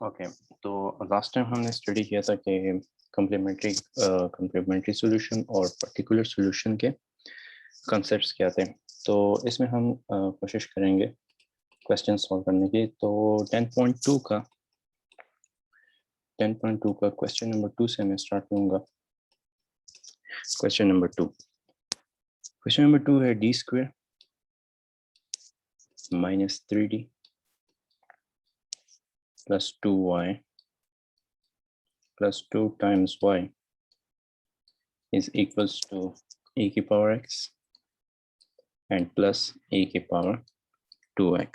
Okay, तो last time हमने study किया था कि कम्प्लीमेंट्री सॉल्यूशन और पर्टिकुलर सॉल्यूशन के कॉन्सेप्ट्स क्या थे। तो इसमें हम कोशिश करेंगे क्वेश्चन सॉल्व करने की। तो 10.2 का क्वेश्चन नंबर 2 से मैं स्टार्ट करूँगा। क्वेश्चन नंबर 2 है D square minus 3d plus 2y plus 2 times y is equals to e की power x and plus e की पावर 2x।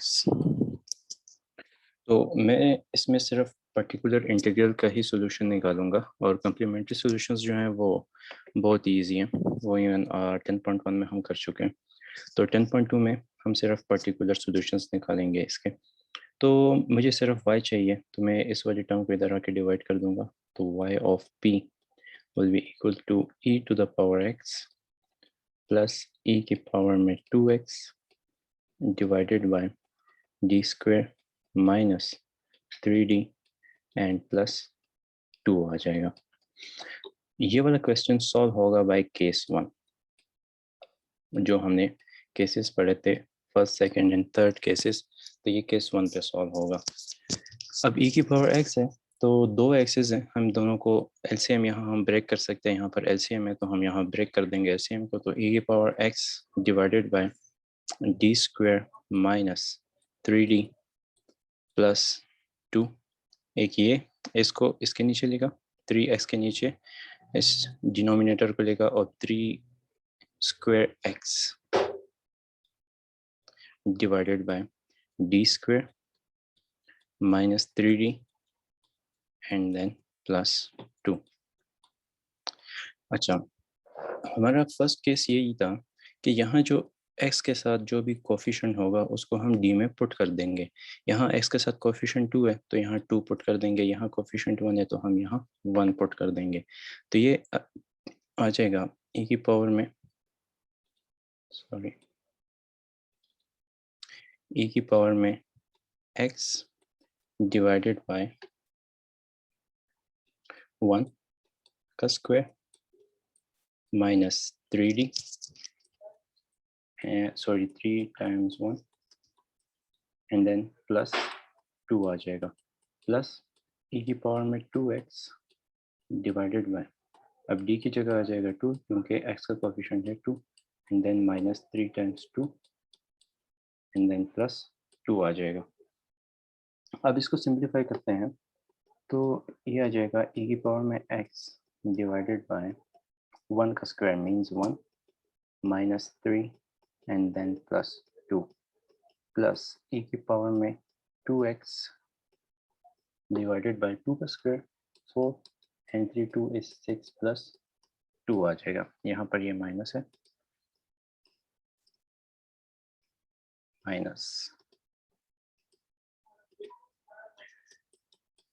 तो मैं इसमें सिर्फ पर्टिकुलर इंटीग्रल का ही सॉल्यूशन निकालूंगा और कम्प्लीमेंट्री सॉल्यूशंस जो हैं वो बहुत इजी हैं, वो इवन 10.1 में हम कर चुके हैं। तो 10.2 में हम सिर्फ पर्टिकुलर सॉल्यूशंस निकालेंगे इसके। तो मुझे सिर्फ y चाहिए, तो मैं इस वाली टर्म को इधर आके डिवाइड कर दूंगा। तो y of p will be equal to e to the power x plus e की पावर में 2x divided by d square minus 3d and plus 2 आ जाएगा। ये वाला क्वेश्चन सॉल्व होगा बाय केस 1, जो हमने केसेस पढ़े थे first, second and third cases. तो ये केस 1 पे सॉल्व होगा। अब e की पावर x है, तो दो एक्सेस हैं, हम दोनों को एलसीएम यहाँ हम ब्रेक कर सकते हैं। यहाँ पर एलसीएम है तो हम यहाँ ब्रेक कर देंगे एलसीएम को। तो e की power x divided by d square minus 3d plus 2। एक ये इसको इसके नीचे लेगा, 3x के नीचे इस डिनोमिनेटर को लेगा और 3 square x divided by d square minus 3d and then plus 2। अच्छा, हमारा फर्स्ट केस यही था कि यहाँ जो x के साथ जो भी कोफिशिएंट होगा उसको हम d में पुट कर देंगे। यहाँ x के साथ कोफिशिएंट 2 है तो यहाँ 2 पुट कर देंगे, यहाँ कोफिशिएंट 1 है तो हम यहाँ 1 पुट कर देंगे। तो ये आ जाएगा e की पावर में e की पावर में x डिवाइडेड बाय 1 का square minus 3d 3 times 1 and then plus 2 आ जाएगा, प्लस e की पावर में 2x डिवाइडेड बाय, अब d की जगह आ जाएगा 2 क्योंकि x का कोफिशिएंट है 2 and then minus 3 times 2 and then plus 2 आ जाएगा। अब इसको सिंप्लीफाई करते हैं तो ये आ जाएगा e की पावर में x डिवाइडेड बाय 1 का square means 1 minus 3 and then plus 2 plus e की पावर में 2x डिवाइडेड बाय 2 का स्क्वायर 4 एंड 3 2 इज 6 प्लस 2 आ जाएगा। यहाँ पर ये माइनस है, माइनस।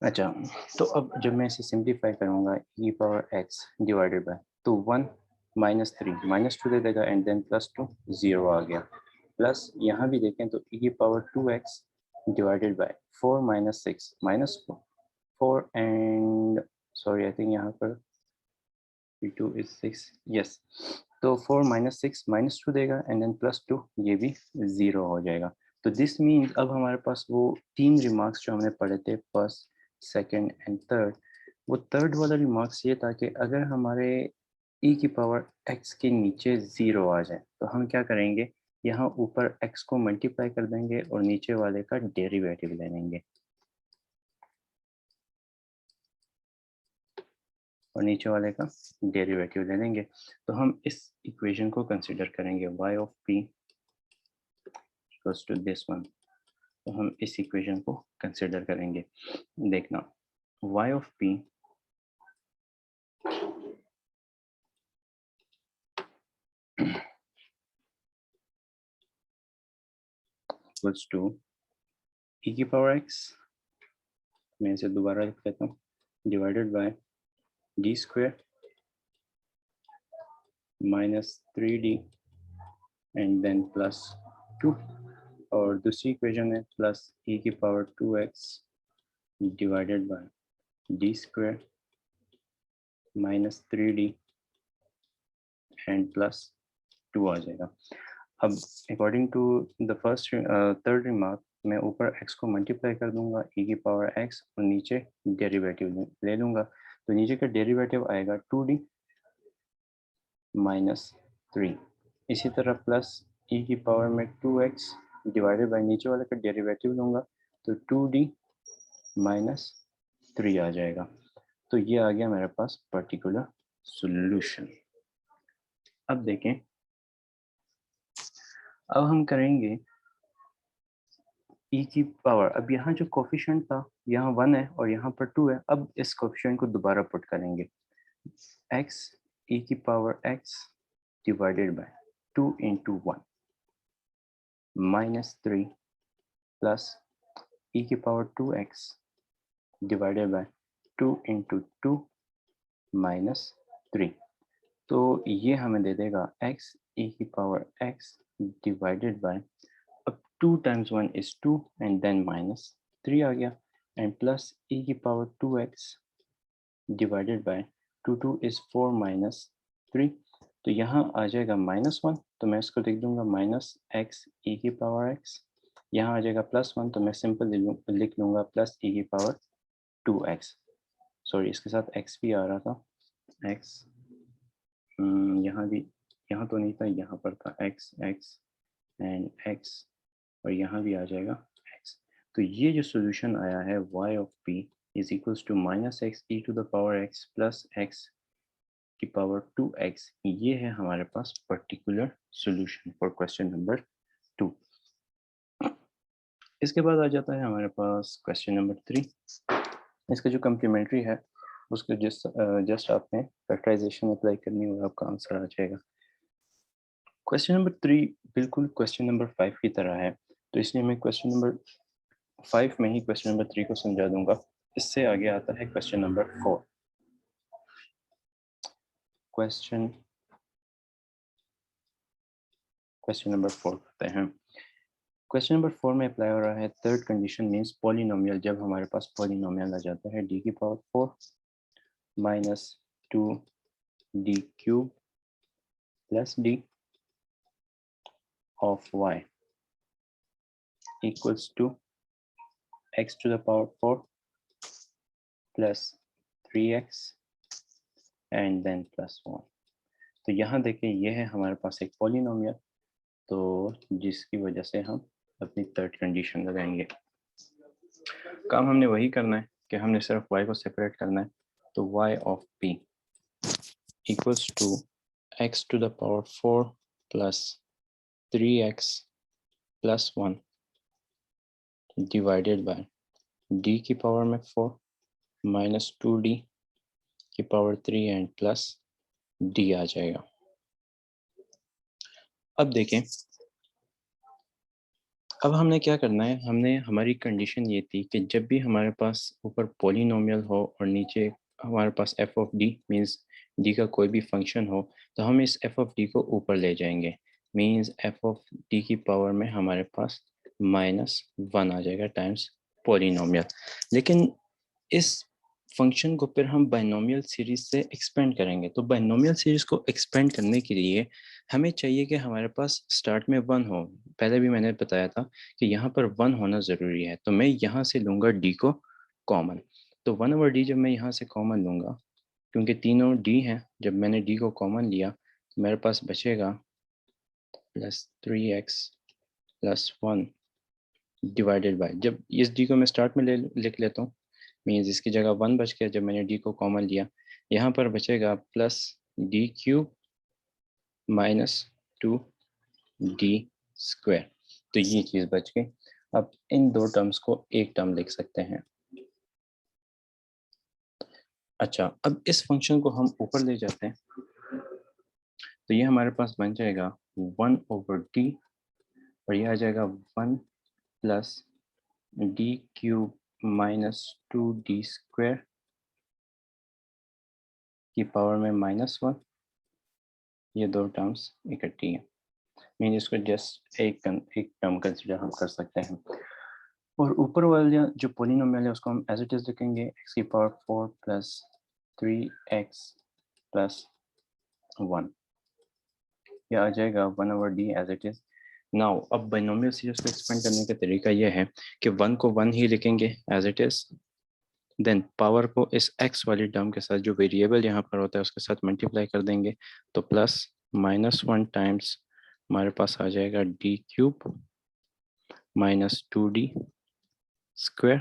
अच्छा, तो अब जब मैं इसे सिंप्लीफाई करूँगा e power x divided bye, तो 1 माइनस 3 माइनस 2 दे देगा एंड देन प्लस 2 0 आ गया। प्लस यहाँ भी देखें तो e की power 2x divided bye 4 minus 6 minus 4 and sorry I think यहाँ पर 2 इज 6, यस। तो 4 माइनस 6 माइनस 2 देगा एंड देन प्लस 2, ये भी 0 हो जाएगा। तो दिस मीन्स अब हमारे पास वो तीन रिमार्क्स जो हमने पढ़े थे फर्स्ट, सेकंड एंड थर्ड, वो थर्ड वाला रिमार्क्स ये था कि अगर हमारे e की पावर x के नीचे 0 आ जाए तो हम क्या करेंगे, यहाँ ऊपर x को मल्टीप्लाई कर देंगे और नीचे वाले का डेरिवेटिव ले लेंगे और नीचे वाले का डेरिवेटिव ले लेंगे। तो हम इस इक्वेशन को कंसिडर करेंगे y of p equals to this one. तो हम इस इक्वेशन को कंसिडर करेंगे। देखना, y of p equals to e की पावर x, मैं इसे दोबारा लिख लेता हूँ, divided by d square minus 3d and then plus 2, और दूसरी इक्वेशन है प्लस e की power 2x divided by D square minus 3d and plus 2 आ जाएगा। अब according to the first third remark मैं ऊपर x को मल्टीप्लाई कर दूंगा e की पावर x और नीचे डेरिवेटिव ले लूंगा, तो नीचे का डेरिवेटिव आएगा 2d माइनस 3। इसी तरह प्लस e की पावर में 2x डिवाइडेड बाय नीचे वाले का डेरिवेटिव लूंगा तो 2d माइनस 3 आ जाएगा। तो ये आ गया मेरे पास पर्टिकुलर सॉल्यूशन। अब देखें, अब हम करेंगे e की पावर, अब यहाँ जो कोफिशिएंट था यहाँ 1 है और यहाँ पर 2 है, अब इस कोफिशिएंट को दोबारा पुट करेंगे, x e की power x divided by 2 into 1 minus 3 plus e की power 2x divided by 2 into 2 minus 3। तो ये हमें दे देगा x e की पावर x डिवाइडेड बाय, अब 2 times 1 is 2 and then minus 3 आ गया, and plus e की power 2x divided by 2 is 4 minus 3। तो यहाँ आ जाएगा -1, तो मैं इसको लिख दूंगा माइनस एक्स ई की पावर x। यहाँ आ जाएगा +1, तो मैं सिंपल लिख लूँगा प्लस ई की पावर 2x। सॉरी, इसके साथ x भी आ रहा था, x यहाँ भी, यहाँ तो नहीं था, यहाँ पर था x एंड x, और यहाँ भी आ जाएगा x। तो ये जो सॉल्यूशन आया है y of p is equals to minus x e to the power x plus x की पावर 2x, ये है हमारे पास particular solution for question number 2। इसके बाद आ जाता है हमारे पास क्वेश्चन नंबर 3। इसका जो कम्प्लीमेंट्री है उसको जस्ट आपने फैक्टराइजेशन अप्लाई करनी और आपका आंसर आ जाएगा। क्वेश्चन नंबर 3 बिल्कुल क्वेश्चन नंबर 5 की तरह है, तो इसलिए मैं क्वेश्चन नंबर 5 में ही क्वेश्चन नंबर 3 को समझा दूंगा। इससे आगे आता है क्वेश्चन नंबर 4। क्वेश्चन नंबर 4 करते हैं। क्वेश्चन नंबर 4 में अप्लाई हो रहा है थर्ड कंडीशन मींस पॉलिनोमियल। जब हमारे पास पॉलिनोमियल आ जाता है डी की power 4 minus 2d cube plus d of y equals to x to the power 4 plus 3x and then plus 1। तो यहाँ देखें, ये है हमारे पास एक पॉलिनोमियल, तो जिसकी वजह से हम अपनी थर्ड कंडीशन लगाएंगे। काम हमने वही करना है कि हमने सिर्फ y को सेपरेट करना है, तो y of p equals to x to the power 4 plus 3x plus 1 divided by d की पावर में 4 माइनस 2d की पावर 3 एंड प्लस d आ जाएगा। अब देखें, अब हमने क्या करना है, हमारी कंडीशन ये थी कि जब भी हमारे पास ऊपर पॉलिनोमियल हो और नीचे हमारे पास f of d means d का कोई भी फंक्शन हो, तो हम इस f ऑफ d को ऊपर ले जाएंगे, मीन्स f ऑफ d की पावर में हमारे पास -1 आ जाएगा टाइम्स पॉलिनोमियल। लेकिन इस फंक्शन को फिर हम बाइनोमियल सीरीज से एक्सपेंड करेंगे, तो बाइनोमियल सीरीज को एक्सपेंड करने के लिए हमें चाहिए कि हमारे पास स्टार्ट में 1 हो। पहले भी मैंने बताया था कि यहाँ पर 1 होना ज़रूरी है, तो मैं यहाँ से लूँगा d को कॉमन। तो 1/d जब मैं यहाँ से कॉमन लूँगा, क्योंकि तीनों d हैं, जब मैंने d को कॉमन लिया तो मेरे पास बचेगा plus 3x plus 1 divided bye, जब इस d को मैं स्टार्ट में लिख लेता हूँ, मीन्स इसकी जगह 1 बच गया जब मैंने d को कॉमन लिया, यहाँ पर बचेगा plus d cube minus 2d square. तो ये चीज़ बच गई। अब इन दो टर्म्स को एक टर्म लिख सकते हैं। अच्छा, अब इस फंक्शन को हम ऊपर ले जाते हैं, तो ये हमारे पास बन जाएगा 1/d और ये आ जाएगा 1 plus d cube minus 2d square की पावर में -1। ये दो टर्म्स इकट्ठी हैं, मीन इसको जस्ट एक टर्म कंसिडर हम कर सकते हैं। और ऊपर वाला जो पोलिनोमियल है उसको हम एज इट इज लिखेंगे एक्स की पावर 4 प्लस 3x प्लस 1, यह आ जाएगा 1/d as it is. Now अब बाइनोमियल सीरीज को एक्सपेंड करने का तरीका यह है कि 1 को 1 ही लिखेंगे as it is, then power को इस x वाली टर्म के साथ जो वेरिएबल यहाँ पर होता है उसके साथ मल्टीप्लाई कर देंगे, तो प्लस -1 टाइम्स हमारे पास आ जाएगा d³ minus 2d square.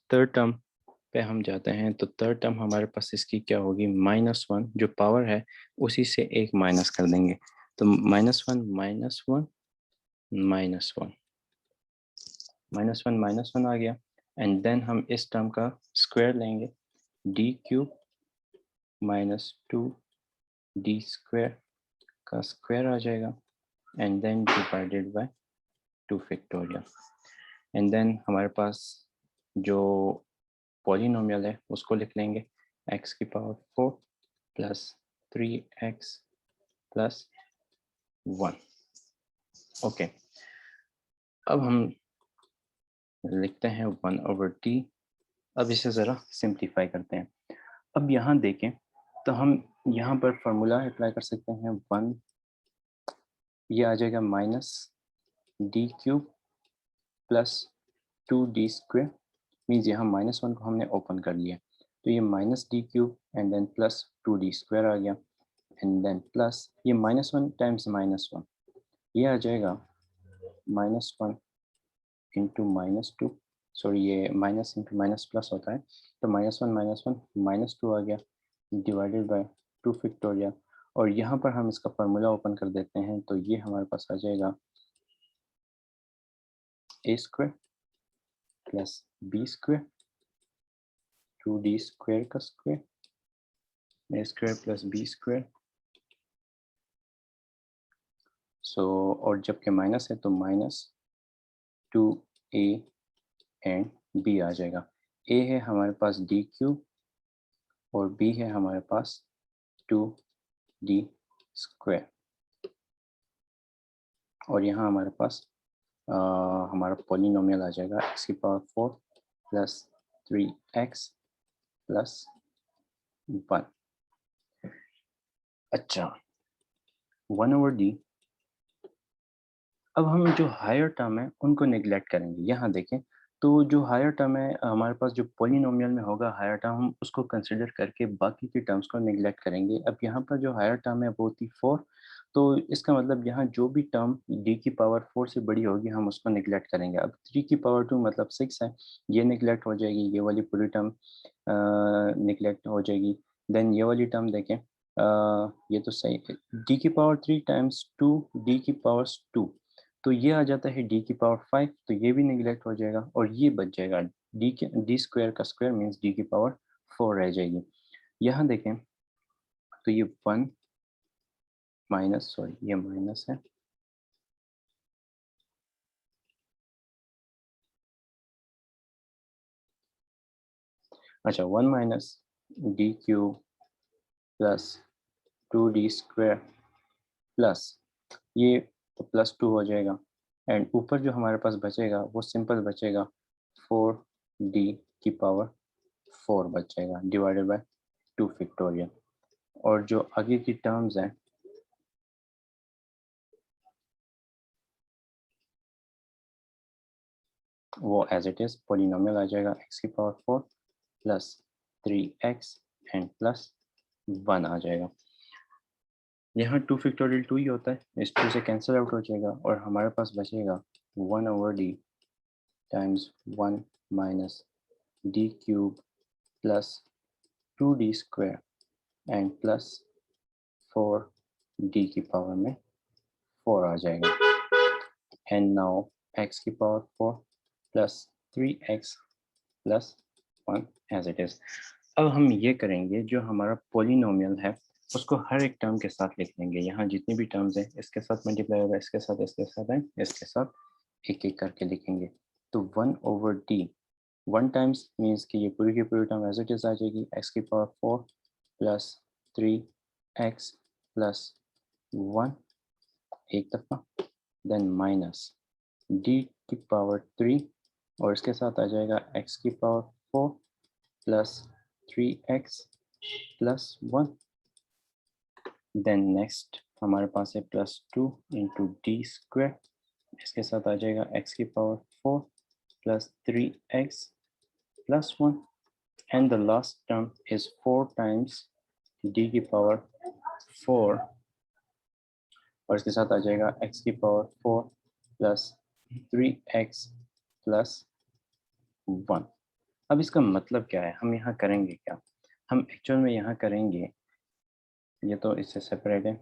Third term पे हम जाते हैं तो थर्ड टर्म हमारे पास इसकी क्या होगी, -1, जो पावर है उसी से एक माइनस कर देंगे, तो -1 -1 -1 -1 आ गया। एंड देन हम इस टर्म का स्क्वायर लेंगे, d³ माइनस 2d स्क्वायर का स्क्वायर आ जाएगा, and then divided by 2 factorial. And then हमारे पास जो पॉलिनोमियल है उसको लिख लेंगे x की power 4 plus 3x plus 1। Okay, अब हम लिखते हैं 1/t। अब इसे ज़रा सिंप्लीफाई करते हैं। अब यहाँ देखें तो हम यहाँ पर फॉर्मूला अप्लाई कर सकते हैं 1, ये आ जाएगा -d³ plus 2d square, means यहाँ -1 को हमने ओपन कर लिया, तो ये -d³ and then plus 2d square आ गया, एंड देन प्लस ये -1 टाइम्स -1, ये आ जाएगा -1 इंटू -2, सॉरी ये माइनस इंटू माइनस प्लस होता है, तो -1 -2 आ गया डिवाइडेड बाय 2 फैक्टोरियल। और यहाँ पर हम इसका फार्मूला ओपन कर देते हैं, तो ये हमारे पास आ जाएगा a square plus b square 2d square का square, a square plus b square. So और जबकि माइनस है तो -2a एंड b आ जाएगा। a है हमारे पास d³ और b है हमारे पास 2d स्क्वायर, और यहाँ हमारे पास हमारा पॉलिनोमियल आ जाएगा x की पावर 4 प्लस 3x प्लस 1। अच्छा, 1/d। अब हम जो हायर टर्म है उनको नेग्लेक्ट करेंगे। यहाँ देखें तो जो हायर टर्म है हमारे पास जो पॉलिनोमियल में होगा हायर टर्म, हम उसको कंसिडर करके बाकी की टर्म्स को नेग्लेक्ट करेंगे। अब यहाँ पर जो हायर टर्म है वो थी 4, तो इसका मतलब यहाँ जो भी टर्म d की पावर 4 से बड़ी होगी हम उसको नेग्लेक्ट करेंगे। अब 3 की पावर 2 मतलब 6 है, ये नेग्लेक्ट हो जाएगी, ये वाली पूरी टर्म नेग्लेक्ट हो जाएगी। देन ये वाली टर्म देखें, ये तो सही है, d की पावर 3 टाइम्स 2 d की पावर 2, तो ये आ जाता है d की पावर 5, तो ये भी नेग्लेक्ट हो जाएगा, और ये बच जाएगा d स्क्वायर का स्क्वायर मीन्स d की पावर 4 रह जाएगी। यहाँ देखें तो ये 1 माइनस, सॉरी ये माइनस है, अच्छा 1 minus d³ plus 2d square plus ये तो +2 हो जाएगा, एंड ऊपर जो हमारे पास बचेगा वो सिंपल बचेगा 4d की पावर 4 बच जाएगा डिवाइडेड बाय 2 फैक्टोरियल। और जो आगे की टर्म्स हैं वो एज इट इज पॉलिनोमियल आ जाएगा x की power 4 plus 3x and plus 1 आ जाएगा। यहाँ 2 फैक्टोरियल 2 ही होता है, इस 2 से कैंसिल आउट हो जाएगा और हमारे पास बचेगा 1/d times 1 minus d³ plus 2d square and plus 4d की पावर में 4 आ जाएगा। एंड नाउ x की power 4 plus 3x plus 1 as it is. अब हम ये करेंगे, जो हमारा पॉलिनोमियल है उसको हर एक टर्म के साथ लिख लेंगे। यहाँ जितनी भी टर्म्स हैं इसके साथ मल्टीप्लाई होगा, इसके साथ, इसके साथ है, इसके साथ एक एक करके लिखेंगे। तो 1/d 1 टाइम्स मीन्स कि ये पूरी की पूरी टर्म एज इट इज आ जाएगी, x की पावर 4 प्लस 3x प्लस 1 एक दफ़ा, देन माइनस d की पावर 3 और इसके साथ आ जाएगा x की power 4 plus 3x plus 1। Then next हमारे पास है प्लस 2 इंटू डी स्क्वायर, इसके साथ आ जाएगा x की power 4 plus 3x plus 1 and the last term is 4 times d की पावर 4 और इसके साथ आ जाएगा x की पावर 4 प्लस 3x प्लस 1। अब इसका मतलब क्या है, हम यहाँ करेंगे क्या, हम एक्चुअल में यहाँ करेंगे, ये तो इससे सेपरेट है,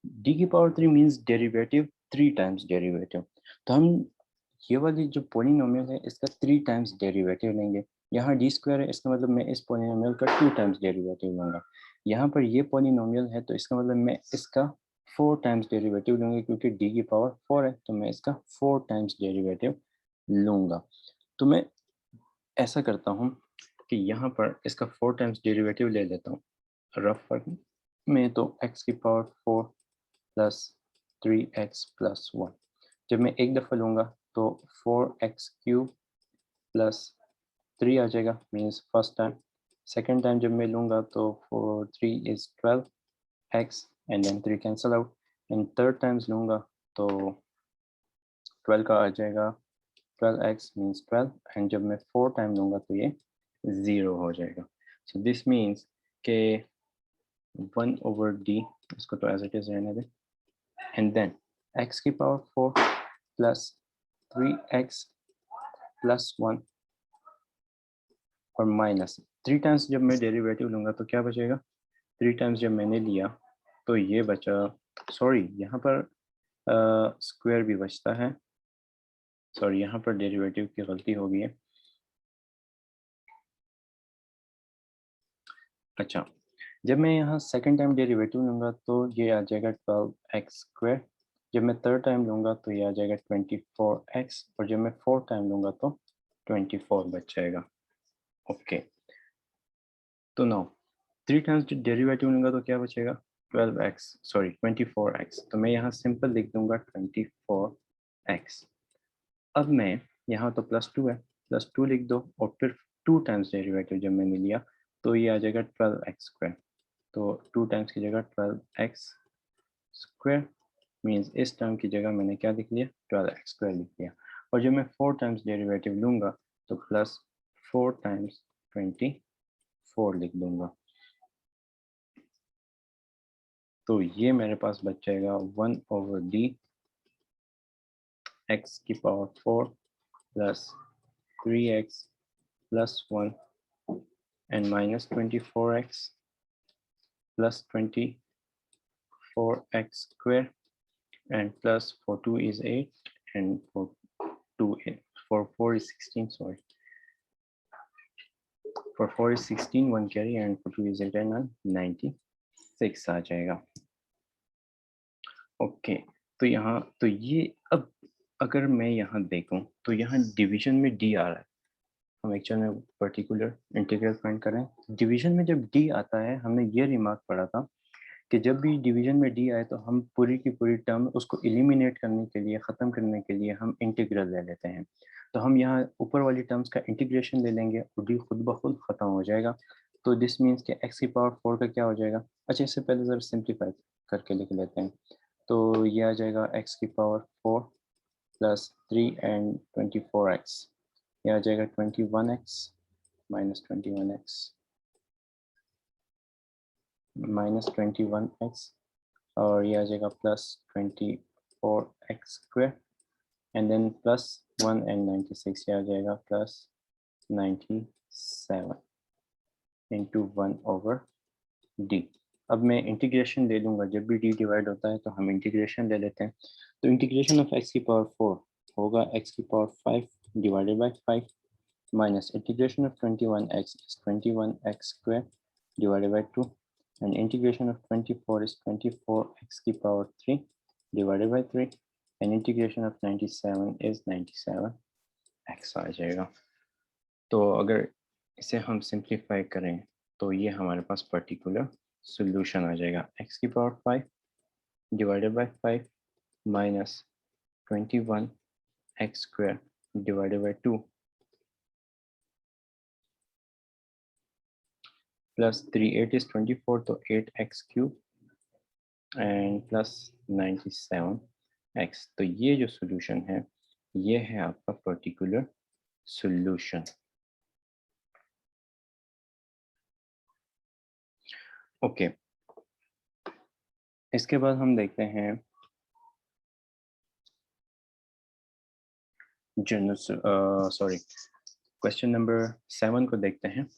d की power 3 means derivative 3 times derivative, तो हम ये वाली जो पोलिनोमियल है इसका 3 टाइम्स डेरिवेटिव लेंगे। यहाँ डी स्क्वायर है, इसका मतलब मैं इस पोलिनोमियल का 2 टाइम्स डेरिवेटिव लूँगा। यहाँ पर ये पोलिनोमियल है तो इसका मतलब मैं इसका 4 टाइम्स डेरिवेटिव लूँगी, क्योंकि डी की पावर 4 है तो मैं इसका 4 टाइम्स डेरिवेटिव लूँगा। तो मैं ऐसा करता हूँ कि यहाँ पर इसका 4 टाइम्स डेरिवेटिव ले लेता हूँ रफ फॉर्म में, तो x की पावर 4 प्लस 3x प्लस 1, जब मैं एक दफ़ा लूँगा तो 4x क्यूब प्लस 3 आ जाएगा, means first time. Second time जब मैं लूँगा तो 4 3 is 12x and then 3 cancel out, and third times लूँगा तो 12 का आ जाएगा 12x मीन्स 12, एंड जब मैं 4 टाइम लूँगा तो ये 0 हो जाएगा। सो दिस मीन्स के 1 ओवर d, इसको तो एज इट इज़ रहने दें, एंड देन x की पावर 4 प्लस 3x प्लस 1 और माइनस 3 टाइम्स जब मैं डेरिवेटिव लूँगा तो क्या बचेगा, 3 टाइम्स जब मैंने लिया तो ये बचा, सॉरी यहाँ पर स्क्वायर भी बचता है, सॉरी यहाँ पर डेरिवेटिव की गलती हो गई है। अच्छा, जब मैं यहाँ सेकंड टाइम डेरिवेटिव लूँगा तो ये आ जाएगा 12x स्क्वायर, जब मैं थर्ड टाइम लूँगा तो ये आ जाएगा 24x, और जब मैं फोर्थ टाइम लूँगा तो 24 बच जाएगा। ओके, तो नाउ 3 टाइम्स डेरिवेटिव लूँगा तो क्या बचेगा, 12x, सॉरी 24x, तो मैं यहाँ सिंपल लिख दूंगा 24x। अब मैं यहाँ तो प्लस 2 है, प्लस 2 लिख दो, और फिर 2 टाइम्स डेरिवेटिव जब मैंने लिया तो ये आ जाएगा 12x स्क्वायर, तो 2 टाइम्स की जगह 12x स्क्वायर, मीन्स इस टर्म की जगह मैंने क्या लिख लिया, 12x स्क्वायर लिख लिया, और जब मैं 4 टाइम्स डेरिवेटिव लूँगा तो प्लस 4 टाइम्स 24 लिख दूंगा, तो ये मेरे पास बच जाएगा 1 ओवर d x की power 4 plus 3x plus 1 and minus 24x plus 24x square and plus 4 2 is 8 and 4 2 for 4 is 16, sorry, for 4 is 16, 1 carry and for 2 is 8 and 96 आ जाएगा। ओके, तो यहाँ तो ये, अब अगर मैं यहाँ देखूं तो यहाँ डिवीजन में d आ रहा है, हम एक्चुअल में पर्टिकुलर इंटीग्रल फाइंड करें, डिवीजन में जब d आता है, हमने ये रिमार्क पढ़ा था कि जब भी डिवीजन में d आए तो हम पूरी की पूरी टर्म उसको एलिमिनेट करने के लिए, ख़त्म करने के लिए हम इंटीग्रल ले लेते हैं, तो हम यहाँ ऊपर वाली टर्म्स का इंटीग्रेशन ले लेंगे और d खुद ब खुद ख़त्म हो जाएगा, तो दिस मीन्स कि x की पावर 4 का क्या हो जाएगा। अच्छा, इससे पहले ज़रा सिंप्लीफाई करके लिख लेते हैं, तो ये आ जाएगा x की पावर 4 प्लस 3 एंड 24x, ये आ जाएगा 21x minus 21x minus 21x, और ये आ जाएगा plus 24x square and then plus 1 and 96, ये आ जाएगा प्लस 97 इंटू 1 ओवर d। अब मैं इंटीग्रेशन ले लूँगा, जब भी d डिवाइड होता है तो हम इंटीग्रेशन ले लेते हैं, तो इंटीग्रेशन ऑफ x की पावर 4 होगा x की power 5 divided by 5 minus integration of 21x is 21x square divided by 2 and integration of 24 is 24x की power 3 divided by 3 and integration of 97 is 97x आ जाएगा। तो अगर इसे हम सिंप्लीफाई करें तो ये हमारे पास पर्टिकुलर सोल्यूशन आ जाएगा, x की power 5 divided by 5 minus 21 x square divided by 2 plus 3 8 is 24 तो 8x cube and plus 97x। तो ये जो सॉल्यूशन है ये है आपका पर्टिकुलर सॉल्यूशन। ओके, इसके बाद हम देखते हैं जनरल सॉरी क्वेश्चन नंबर 7 को देखते हैं।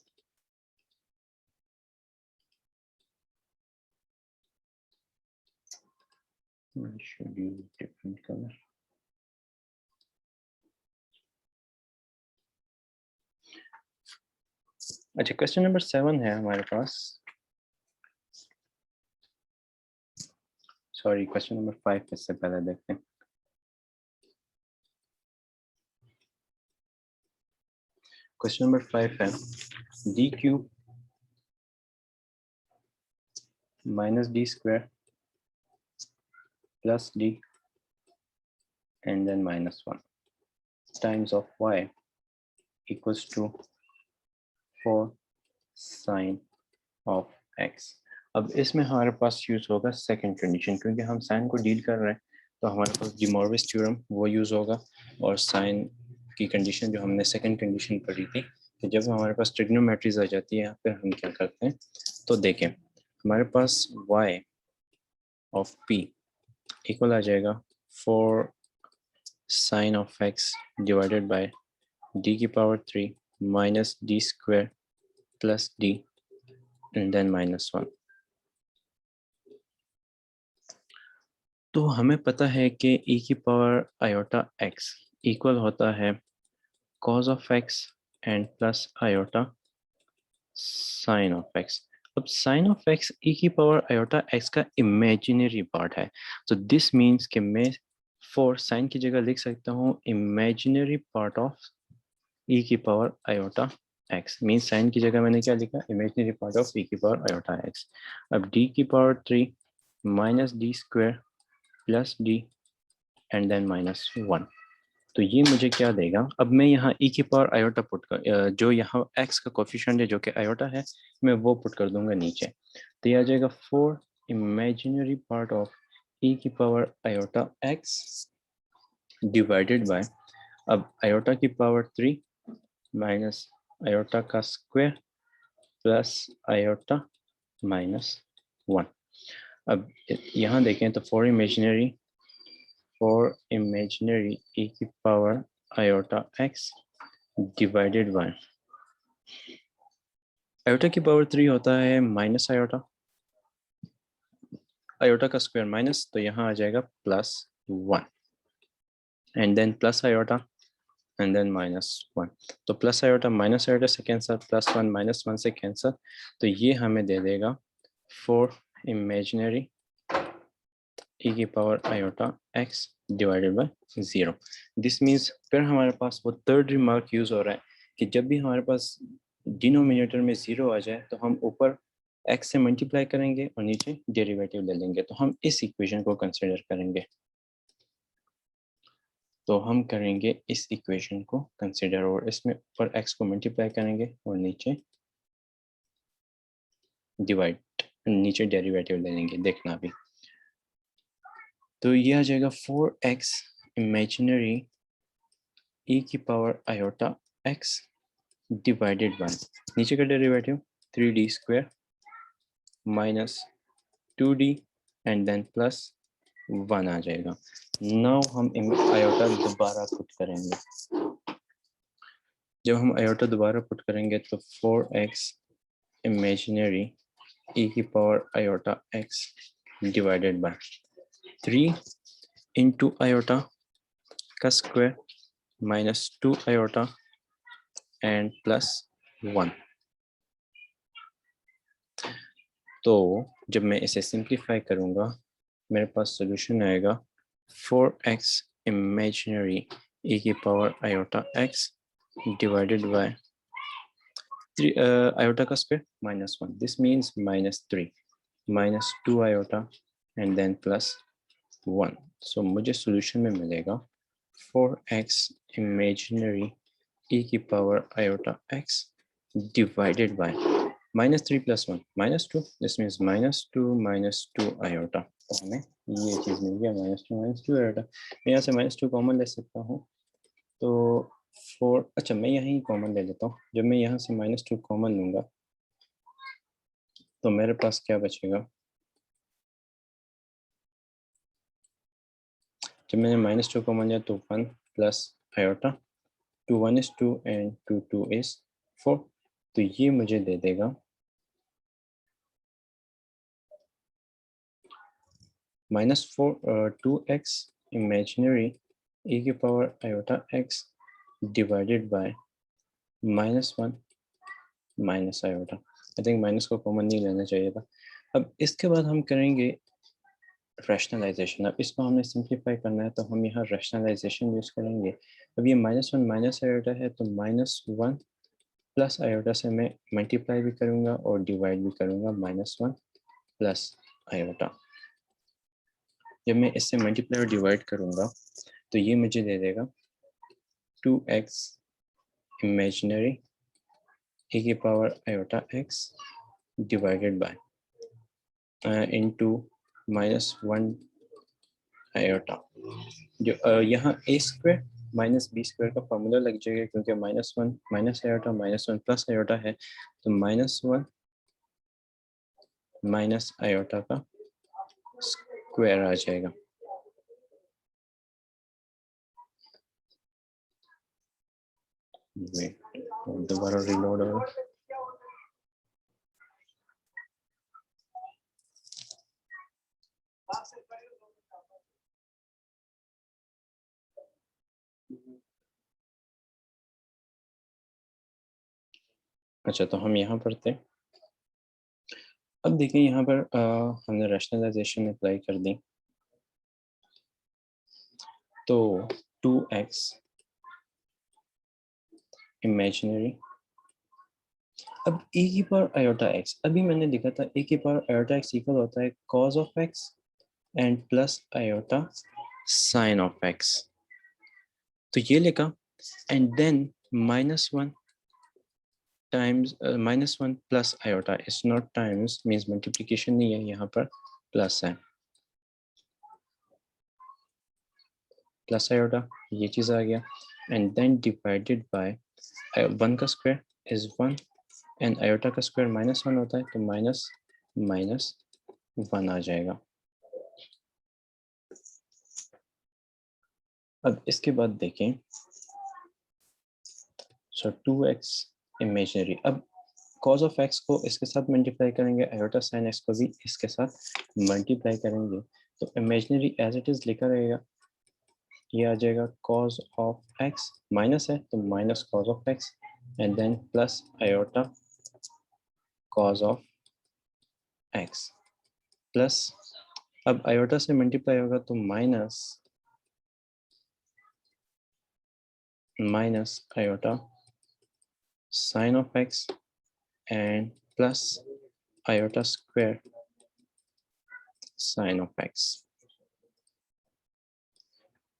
should use different color। अच्छा, क्वेश्चन नंबर 7 है हमारे पास, सॉरी क्वेश्चन नंबर 5 इससे पहले देखते हैं। क्वेश्चन नंबर 5 है d cube minus d square plus d and then minus 1 times of y equals to 4 sin of x। अब इसमें हमारे पास यूज होगा सेकंड कंडीशन, क्योंकि हम साइन को डील कर रहे हैं तो हमारे पास डी मॉर्विस थ्योरम वो यूज होगा, और साइन की कंडीशन जो हमने सेकंड कंडीशन पढ़ी थी कि जब हमारे पास ट्रिग्नोमेट्रीज आ जाती है फिर हम क्या करते हैं। तो देखें, हमारे पास y ऑफ p इक्वल आ जाएगा 4 sin of x divided by d की power 3 minus d square plus d and then minus 1। तो हमें पता है कि e की पावर आयोटा x इक्वल होता है cos of x and plus iota sin of x। अब sin of x e की पावर आयोटा x का इमेजिनरी पार्ट है, तो दिस मीन्स कि मैं फॉर sin की जगह लिख सकता हूँ इमेजिनरी पार्ट ऑफ e की power iota x। Means sin की जगह मैंने क्या लिखा, इमेजिनरी पार्ट ऑफ e की पावर आयोटा x। अब d की power 3 minus D square plus D and then minus 1। तो ये मुझे क्या देगा, अब मैं यहाँ e की पावर आयोटा पुट कर, जो यहाँ x का कोफिशिएंट है जो कि आयोटा है, मैं वो पुट कर दूंगा नीचे। तो ये आ जाएगा 4 इमेजिनरी पार्ट ऑफ e की power iota x divided by, अब आयोटा की पावर 3 माइनस आयोटा का स्क्वायर प्लस आयोटा माइनस 1। अब यहाँ देखें तो 4 इमेजिनरी e की power iota x divided by iota की पावर 3 होता है माइनस आयोटा, आयोटा का स्क्वायर माइनस, तो यहाँ आ जाएगा plus 1 and then plus iota and then minus 1। तो प्लस आयोटा माइनस आयोटा से कैंसर, प्लस 1 माइनस 1 से कैंसर, तो ये हमें दे देगा 4 इमेजिनरी e की power iota x divided bye 0। This means फिर हमारे पास वो थर्ड रिमार्क यूज हो रहा है कि जब भी हमारे पास डिनोमिनेटर में 0 आ जाए तो हम ऊपर x से मल्टीप्लाई करेंगे और नीचे डेरिवेटिव ले लेंगे। तो हम इस इक्वेशन को कंसिडर करेंगे, तो हम करेंगे इस इक्वेशन को कंसिडर और इसमें ऊपर x को मल्टीप्लाई करेंगे और नीचे डिवाइड, नीचे डेरिवेटिव ले लेंगे, देखना भी। तो ये आ जाएगा 4x इमेजिनरी e की power iota x divided by, नीचे का derivative 3d square minus 2d and then plus 1 आ जाएगा। नाउ हम आयोटा दोबारा पुट करेंगे, जब हम आयोटा दोबारा पुट करेंगे तो 4x इमेजिनरी e की power iota x divided by 3 into iota का square minus 2 iota and plus 1। तो जब मैं इसे सिंप्लीफाई करूंगा मेरे पास सॉल्यूशन आएगा 4x इमेजिनरी e की power iota x divided by 3 iota का square minus 1। This means minus 3 minus 2 iota and then plus 1। So मुझे सॉल्यूशन में मिलेगा 4x imaginary e की power iota x divided by -3 + 1 -2. This means -2 iota. तो हमें ये चीज़ मिल गया -2 iota. मैं यहाँ से -2 कॉमन ले सकता हूँ, तो 4, अच्छा मैं यहीं कॉमन ले लेता हूँ. जब मैं यहाँ से -2 कॉमन लूँगा तो मेरे पास क्या बचेगा? जब मैंने -2 कॉमन लिया तो 1 + iota. 2 1 is 2 and 2 2 is 4. तो ये मुझे दे देगा -4 2x imaginary e की power iota x divided by -1 iota. I think minus को कॉमन नहीं लेना चाहिए था. अब इसके बाद हम करेंगे रैशनलाइजेशन. अब इसको हमें सिंप्लीफाई करना है तो हम यहाँ रैशनलाइजेशन यूज करेंगे. अब ये -1 iota है तो -1 प्लस आयोटा से मैं मल्टीप्लाई भी करूँगा और डिवाइड भी करूँगा -1 प्लस आयोटा. जब मैं इससे मल्टीप्लाई और डिवाइड करूँगा तो ये मुझे दे देगा 2x इमेजिनरी e की power iota x divided bye into -1 iota. जो यहाँ a स्क्वायर -b स्क्वायर का फॉर्मूला लग जाएगा क्योंकि -1 माइनस आयोटा -1 प्लस आयोटा है तो -1 माइनस आयोटा का स्क्वायर आ जाएगा. दोबारा रिलोड होगा. अच्छा तो हम यहाँ पर थे. अब देखिए यहाँ पर हमने रैशनलाइजेशन अप्लाई कर दी तो 2x इमेजिनरी. अब e की पावर आयोटा x, अभी मैंने लिखा था e की पावर आयोटा x इक्वल होता है cos of x and plus iota sine of x. तो ये लिखा and then -1 times -1 plus iota is not times means multiplication नहीं है, यहाँ पर प्लस है. प्लस आयोटा ये चीज़ आ गया एंड देन डिवाइडेड बाय 1 का स्क्वायर इज 1 एंड आयोटा का स्क्वायर -1 होता है तो -1 आ जाएगा. अब इसके बाद देखें सो 2x इमेजिनरी. अब cos ऑफ x को इसके साथ मल्टीप्लाई करेंगे, आयोटा साइन x को भी इसके साथ मल्टीप्लाई करेंगे तो इमेजिनरी एज इट इज लिखा रहेगा. ये आ जाएगा cos ऑफ x माइनस है तो minus cos of x and then plus iota cos of x plus. अब आयोटा से मल्टीप्लाई होगा तो minus iota sine of x and plus iota square sine of x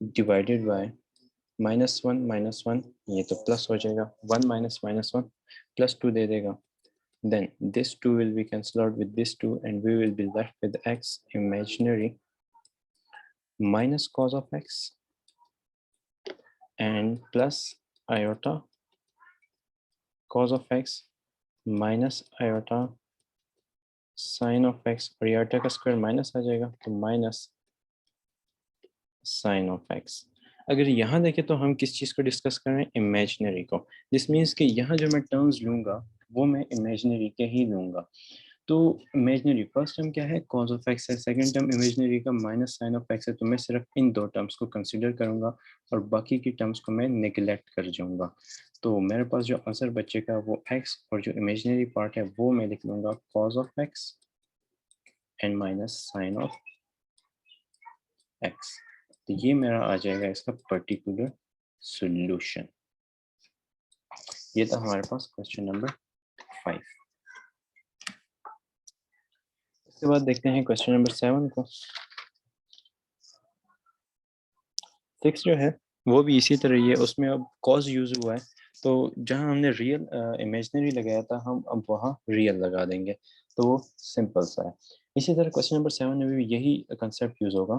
divided by -1 ये तो plus हो जाएगा. 1 -1 प्लस 2 दे देगा. Then this 2 will be cancelled out with this 2 and we will be left with x imaginary minus cos of x and plus iota cos of x minus iota sin of x और iota का square minus आ जाएगा तो minus sin of x. अगर यहाँ देखें तो हम किस चीज़ को डिस्कस कर रहे हैं? इमेजिनरी को. दिस मीन्स कि यहाँ जो मैं टर्म्स लूँगा वो मैं इमेजिनरी के ही लूँगा. तो इमेजिनरी फर्स्ट टर्म क्या है? cos ऑफ x है. सेकंड टर्म इमेजिनरी का माइनस साइन ऑफ x है. तो मैं सिर्फ इन दो टर्म्स को कंसीडर करूँगा और बाकी की टर्म्स को मैं नेग्लेक्ट कर जाऊँगा. तो मेरे पास जो आंसर बचेगा वो x और जो इमेजिनरी पार्ट है वो मैं लिख लूँगा cos of x and minus sine of x. तो ये मेरा आ जाएगा इसका पर्टिकुलर सॉल्यूशन. ये था हमारे पास क्वेश्चन नंबर 5. इसके बाद देखते हैं क्वेश्चन नंबर 7 को. 6 जो है वो भी इसी तरह ही है, उसमें अब कॉज यूज हुआ है, तो जहां हमने रियल इमेजिनरी लगाया था हम अब वहाँ रियल लगा देंगे, तो वो सिंपल सा है। इसी तरह क्वेश्चन नंबर 7 में भी यही कंसेप्ट यूज होगा,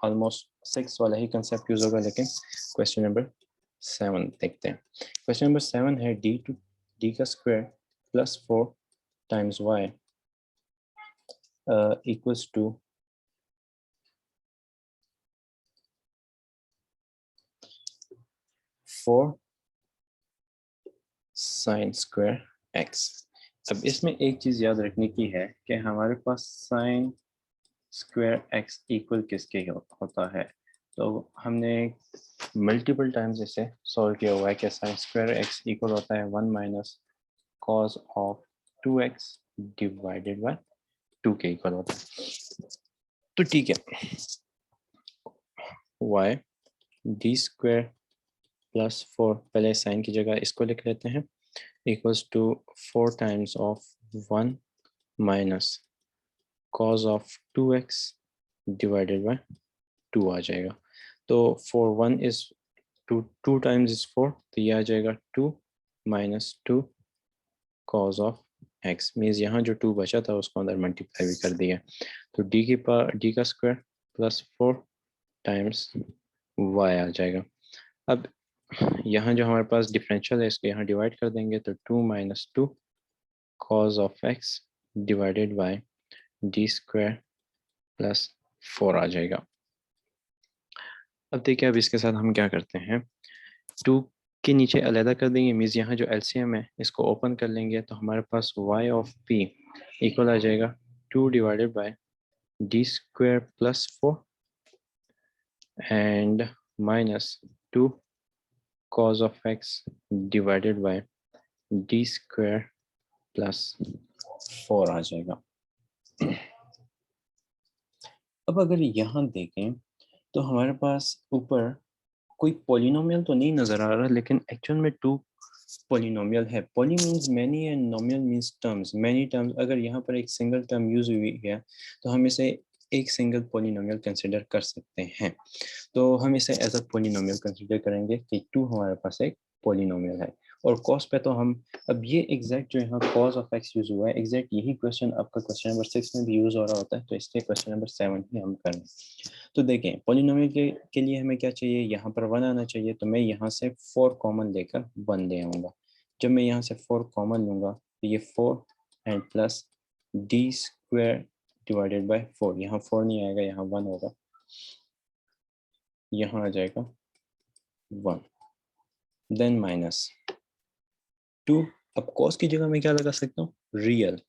ऑलमोस्ट 6 वाला ही कंसेप्ट यूज होगा, लेकिन क्वेश्चन नंबर 7 देखते हैं। क्वेश्चन नंबर 7 है डी का square plus 4 times Y equals to 4 sine square X. अब इसमें एक चीज याद रखने की है कि हमारे पास साइन स्क्वायर एक्स इक्वल किसके होता है, तो हमने मल्टीपल टाइम्स इसे सॉल्व किया हुआ है कि साइन स्क्वायर एक्स इक्वल होता है 1 minus cos of 2x divided by 2 के इक्वल होता है। तो ठीक है, y डी स्क्वायर प्लस 4, पहले साइन की जगह इसको लिख लेते हैं, equals to 4 times of 1 minus cos of 2x divided by 2 आ जाएगा। तो 4 1 इज 2, 2 टाइम्स इज 4, तो ये आ जाएगा 2 minus 2 cos of x, means यहाँ जो 2 बचा था उसको अंदर मल्टीप्लाई भी कर दिया। तो डी का स्क्वायर प्लस 4 टाइम्स y आ जाएगा। अब यहाँ जो हमारे पास डिफरेंशियल है इसको यहाँ डिवाइड कर देंगे, तो 2 minus 2 cos of x divided by D square plus 4 आ जाएगा। अब देखिए, अब इसके साथ हम क्या करते हैं, 2 के नीचे अलहदा कर देंगे, मीन्स यहाँ जो एलसीएम है इसको ओपन कर लेंगे, तो हमारे पास y ऑफ p इक्वल आ जाएगा 2 divided by D square plus 4 and minus 2 cos of x divided by D square plus 4 आ जाएगा। अब अगर यहाँ देखें तो हमारे पास ऊपर कोई पॉलिनोमियल तो नहीं नजर आ रहा, लेकिन एक्चुअल में 2 पॉलिनोमियल है। Poly means many and नोमियल means terms, many terms. अगर यहाँ पर एक सिंगल टर्म यूज हुई है तो हम इसे एक सिंगल पॉलिनोमियल कंसिडर कर सकते हैं, तो हम इसे एज अ पॉलिनोमियल कंसिडर करेंगे कि 2 हमारे पास एक पॉलिनोमियल है। और कॉस पे तो हम, अब ये एग्जैक्ट जो यहाँ कॉस ऑफ एक्स यूज हुआ है, एग्जैक्ट यही क्वेश्चन आपका क्वेश्चन नंबर 6 में भी यूज हो रहा होता है, तो इसलिए क्वेश्चन नंबर 7 ही हम करें। तो देखें, पॉलिनोमियल के लिए हमें क्या चाहिए, यहाँ पर 1 आना चाहिए, तो मैं यहाँ से 4 कॉमन लेकर 1 ले आऊँगा। जब मैं यहाँ से 4 कॉमन लूँगा तो ये 4 and plus D square divided by 4, यहाँ 4 नहीं आएगा, यहाँ 1 होगा, यहाँ आ जाएगा 1, देन माइनस 2। अब कॉस की जगह मैं क्या लगा सकता हूँ, real,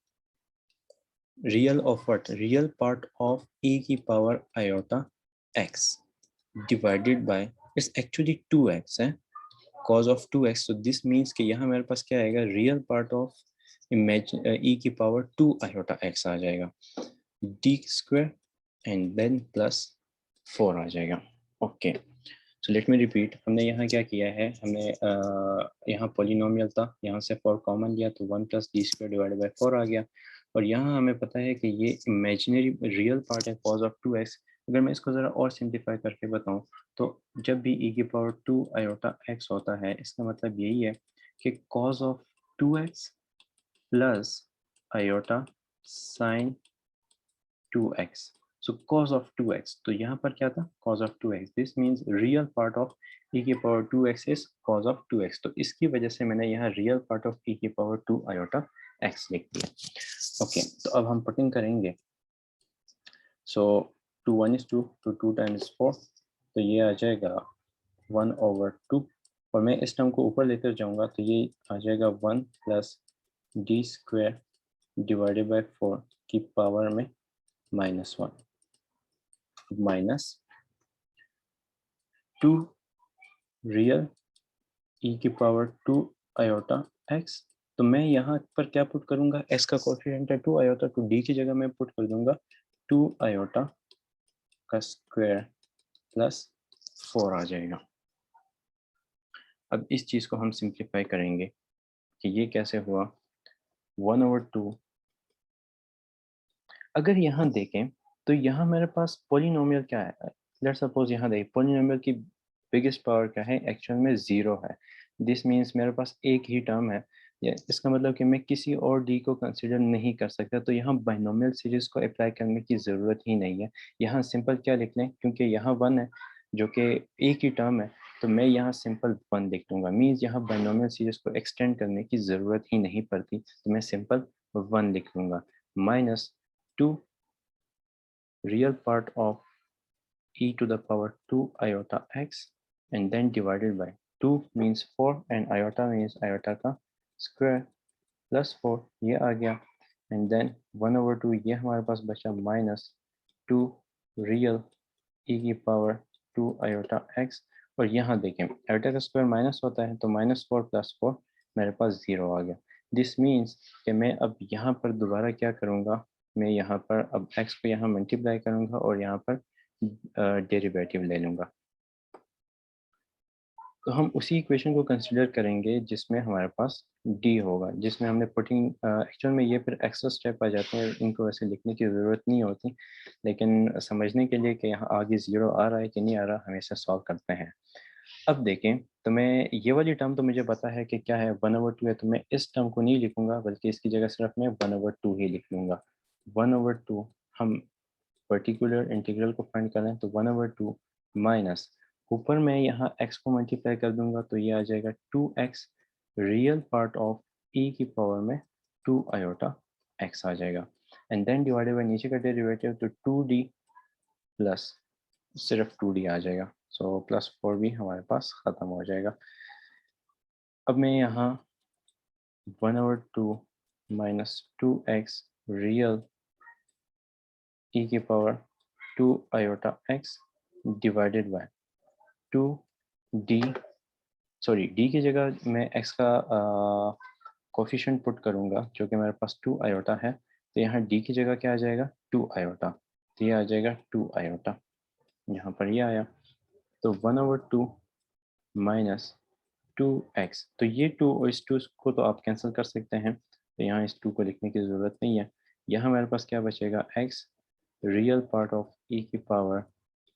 real of what, real part of e की power iota x divided bye, it's actually 2x है, cos of 2x, so this means कि यहाँ मेरे पास क्या आएगा, रियल पार्ट ऑफ e की पावर 2 आयोटा x आ जाएगा, d square and then plus 4 आ जाएगा। Okay, so let me repeat, हमने यहाँ क्या किया है, हमने यहाँ पॉलिनोमियल था, यहाँ से 4 कॉमन लिया तो 1 plus D square divided by 4 आ गया, और यहाँ हमें पता है कि ये इमेजिनरी रियल पार्ट है cos ऑफ 2x। अगर मैं इसको ज़रा और सिंप्लीफाई करके बताऊँ, तो जब भी e की पावर 2 आयोटा x होता है, इसका मतलब यही है कि cos of 2x plus iota sign 2x, so cos of 2x, तो यहाँ पर क्या था, cos of 2x, this means real part of e की power 2x is cos of 2x, तो इसकी वजह से मैंने यहाँ real part of e की पावर 2 iota x लिख दिया। ओके, तो अब हम पुटिंग करेंगे, so 2 1 is 2, तो 2 times 4, तो ये आ जाएगा 1/2, और मैं इस टर्म को ऊपर लेकर जाऊंगा तो ये आ जाएगा 1 plus D square divided by 4 की पावर में -1 माइनस 2 रियल e की पावर 2 आयोटा x, तो मैं यहाँ पर क्या पुट करूंगा, s का कोएफिशिएंट है 2 आयोटा, तो d की जगह मैं पुट कर दूंगा 2 आयोटा का स्क्वायर प्लस 4 आ जाएगा। अब इस चीज को हम सिंप्लीफाई करेंगे कि ये कैसे हुआ, 1/2। अगर यहाँ देखें तो यहाँ मेरे पास पॉलिनोमियल क्या है, लेट्स सपोज यहाँ देखें पॉलिनोमियल की बिगेस्ट पावर क्या है, एक्चुअल में 0 है। दिस मीन्स मेरे पास एक ही टर्म है, इसका मतलब कि मैं किसी और डी को कंसिडर नहीं कर सकता। तो यहाँ बाइनोमियल सीरीज को अप्लाई करने की ज़रूरत ही नहीं है। यहाँ सिंपल क्या लिख लें, क्योंकि यहाँ 1 है जो कि एक ही टर्म है, तो मैं यहाँ सिंपल 1 लिख दूंगा। मीन्स यहाँ बाइनोमियल सीरीज को एक्सटेंड करने की ज़रूरत ही नहीं पड़ती, तो मैं सिंपल 1 लिख लूँगा। Minus 2 real part of e to the power 2 iota x and then divided by 2 means 4 and iota means iota का square plus 4 ये आ गया, and then 1/2 ये हमारे पास बचा माइनस 2 रियल e की पावर 2 iota x। और यहाँ देखें iota का स्क्वायर माइनस होता है, तो -4 + 4 मेरे पास 0 आ गया। दिस मीन्स कि मैं अब यहाँ पर दोबारा क्या करूँगा, मैं यहाँ पर अब x को यहाँ मल्टीप्लाई करूँगा और यहाँ पर डेरिवेटिव ले लूँगा। तो हम उसी इक्वेशन को कंसीडर करेंगे जिसमें हमारे पास d होगा, जिसमें हमने पुटिंग एक्चुअल में ये फिर एक्स्ट्रा स्टेप आ जाते हैं, इनको वैसे लिखने की ज़रूरत नहीं होती, लेकिन समझने के लिए कि यहाँ आगे 0 आ रहा है कि नहीं आ रहा, हमेशा सॉल्व करते हैं। अब देखें, तो मैं ये वाली टर्म तो मुझे पता है कि क्या है, 1/2 है, तो मैं इस टर्म को नहीं लिखूंगा, बल्कि इसकी जगह सिर्फ मैं 1/2 ही लिख लूँगा। 1/2 हम पर्टिकुलर इंटीग्रल को फाइंड करें तो 1/2 माइनस, ऊपर मैं यहाँ x को मल्टीप्लाई कर दूंगा तो ये आ जाएगा 2x real part of e की पावर में 2 आयोटा x आ जाएगा, एंड देन डिवाइडेड बाय नीचे का डेरिवेटिव, तो 2d प्लस सिर्फ 2d आ जाएगा। सो प्लस 4 भी हमारे पास ख़त्म हो जाएगा। अब मैं यहाँ 1/2 माइनस 2x रियल e की power 2 iota x divided bye 2d, sorry d की जगह मैं x का कोफिशिएंट पुट करूंगा, जो कि मेरे पास 2 आयोटा है, तो यहाँ d की जगह क्या आ जाएगा, 2 आयोटा, तो ये आ जाएगा 2 आयोटा, यहाँ पर ये आया। तो 1/2 माइनस 2x, तो ये 2 और इस 2 को तो आप कैंसिल कर सकते हैं, तो यहाँ इस 2 को लिखने की ज़रूरत नहीं है। यहाँ मेरे पास क्या बचेगा, x real part of e की power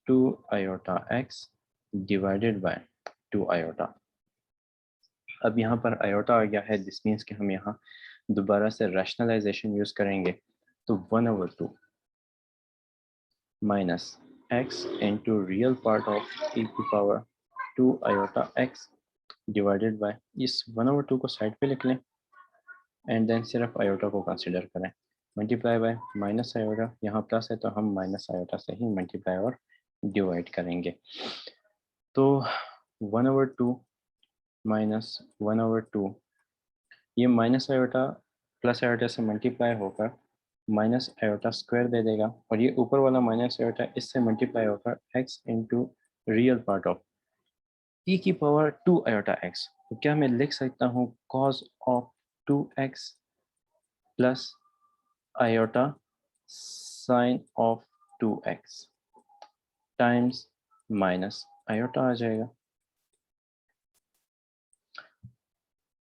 2 iota x divided by 2 iota. अब यहाँ पर आयोटा आ गया है, दिस मीन्स कि हम यहाँ दोबारा से रैशनलाइजेशन यूज़ करेंगे, तो 1/2 minus x into real part of e की power 2 iota x divided bye, इस 1/2 को साइड पे लिख लें एंड देन सिर्फ आयोटा को कंसिडर करें, मल्टीप्लाई बाय माइनस आयोटा, यहाँ प्लस है तो हम माइनस आयोटा से ही मल्टीप्लाई और डिवाइड करेंगे। तो 1/2 माइनस 1/2, ये माइनस आयोटा प्लस आयोटा से मल्टीप्लाई होकर माइनस आयोटा स्क्वायर दे देगा, और ये ऊपर वाला माइनस आयोटा इससे मल्टीप्लाई होकर x into real part of e की पावर 2 आयोटा x, तो क्या मैं लिख सकता हूँ cos of 2x plus iota sine of 2x times minus iota आ जाएगा।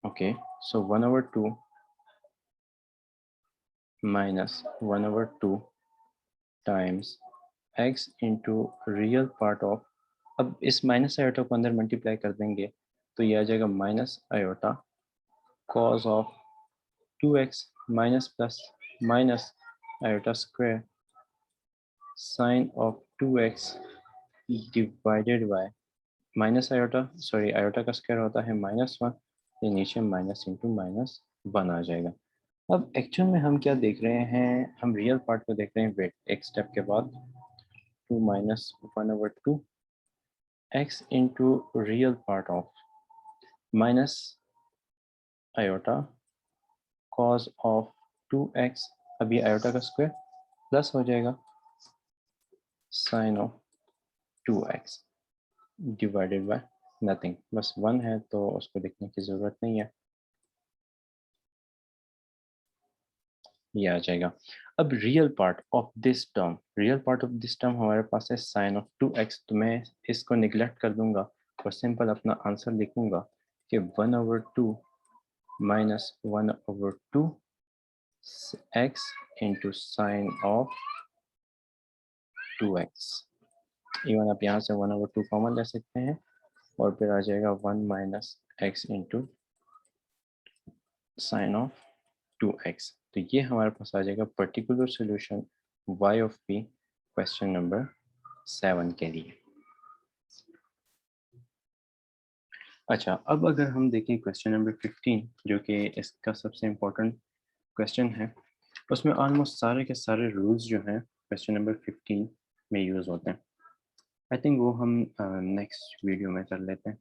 Okay, so 1/2 minus 1/2 times x into real part of, अब इस माइनस आयोटा को अंदर मल्टीप्लाई कर देंगे तो ये आ जाएगा minus iota cos of 2x minus plus minus iota square sine of 2x divided bye minus iota, sorry iota का स्क्वायर होता है -1, ये नीचे माइनस इंटू -1 आ जाएगा। अब एक्चुअल में हम क्या देख रहे हैं, हम रियल पार्ट को देख रहे हैं, वेट एक स्टेप के बाद, 2 माइनस 1/2 x into real part of minus iota cos of 2x, अब ये आयोटा का स्क्वायर प्लस हो जाएगा sine of 2x divided by nothing, बस 1 है तो उसको लिखने की ज़रूरत नहीं है, ये आ जाएगा। अब real part of this term, real part of this term हमारे पास है साइन ऑफ 2x, तो मैं इसको निगलेक्ट कर दूंगा और सिंपल अपना आंसर लिखूंगा कि 1/2 minus 1/2 x into sine of 2x। Even आप यहाँ से 1/2 कॉमन ले सकते हैं, और फिर आ जाएगा 1 minus x into sine of 2x। तो ये हमारे पास आ जाएगा particular solution y of p question number 7 के लिए। अच्छा, अब अगर हम देखें क्वेश्चन नंबर 15 जो कि इसका सबसे इम्पोर्टेंट क्वेश्चन है, उसमें ऑलमोस्ट सारे के सारे रूल्स जो हैं क्वेश्चन नंबर 15 में यूज़ होते हैं। आई थिंक वो हम नेक्स्ट वीडियो में कर लेते हैं।